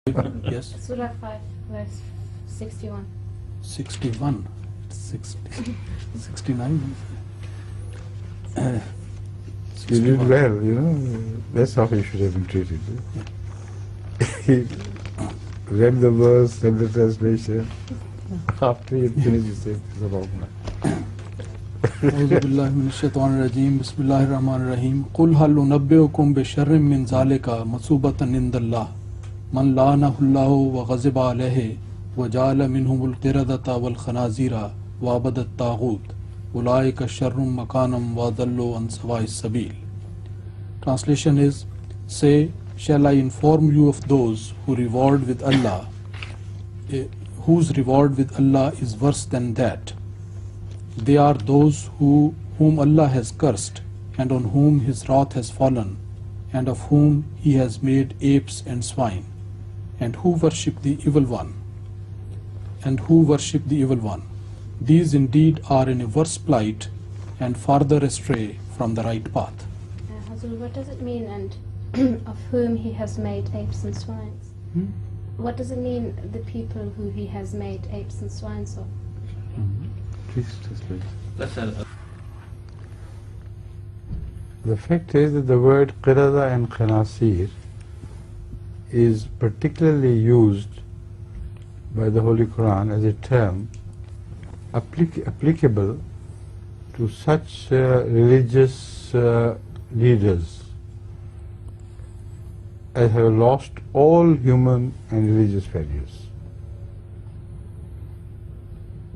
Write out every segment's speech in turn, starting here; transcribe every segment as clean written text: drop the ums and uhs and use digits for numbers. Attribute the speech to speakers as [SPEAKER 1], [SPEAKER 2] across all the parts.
[SPEAKER 1] Yes.
[SPEAKER 2] Surah 5, verse 61.
[SPEAKER 1] 61. 60, 69.
[SPEAKER 3] You did well, you know. That's how you should have been treated. He read the verse, read the translation. After he finished, he said, "It's about that."
[SPEAKER 1] أعوذ بالله من الشيطان الرجيم بسم الله الرحمن الرحيم قل هل ننبئكم بشر من ذلك مثوبة عند الله من لعنه الله وغضب عليه وجعل منهم القردة والخنازير وعبد الطاغوت أولئك شر مكانا وضلوا عن سواء السبيل. Translation is, say, shall I inform you of those who reward with Allah, whose reward with Allah is worse than that? They are those whom Allah has cursed, and on whom His wrath has fallen, and of whom He has made apes and swine, and who worship the evil one. These indeed are in a worse plight and farther astray from the right path.
[SPEAKER 2] Hazul, what does it mean, and of whom He has made apes and swines? What does it mean, the people who He has made apes and swines of?
[SPEAKER 3] Please translate. The fact is that the word qirada and khanasir is particularly used by the Holy Quran as a term applicable to such religious leaders as have lost all human and religious values.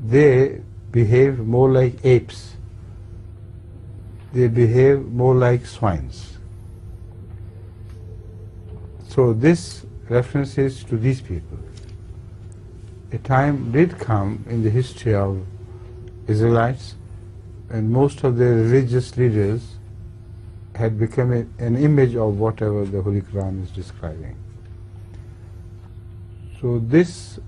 [SPEAKER 3] They behave more like apes. They behave more like swines. So this references to these people. A time did come in the history of Israelites when most of their religious leaders had become an image of whatever the Holy Quran is describing. So this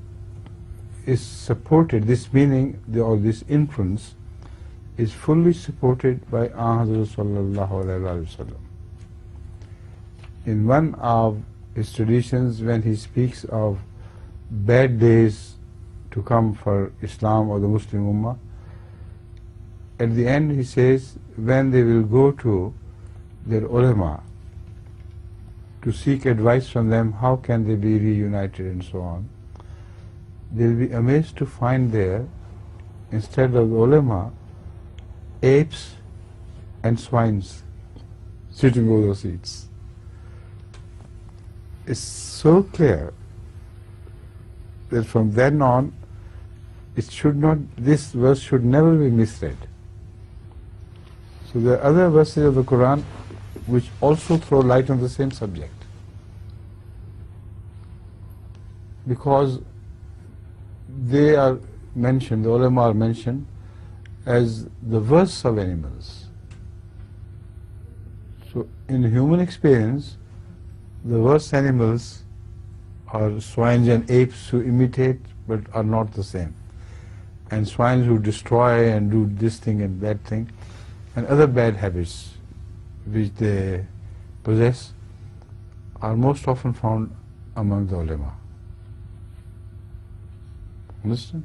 [SPEAKER 3] is supported, this meaning or this influence is fully supported by Hazrat sallallahu alaihi wasallam. In one of his traditions, when he speaks of bad days to come for Islam or the Muslim Ummah, at the end he says, when they will go to their oloma to seek advice from them, how can they be reunited and so on, they'll be amazed to find there, instead of the ulama, apes and swines sitting over those seats. It's so clear that from then on, this verse should never be misread. So there are other verses of the Quran which also throw light on the same subject, because they are mentioned, the ulama are mentioned as the worst of animals. So in human experience, the worst animals are swines and apes who imitate but are not the same, and swines who destroy and do this thing and that thing and other bad habits which they possess are most often found among the ulama. Understand?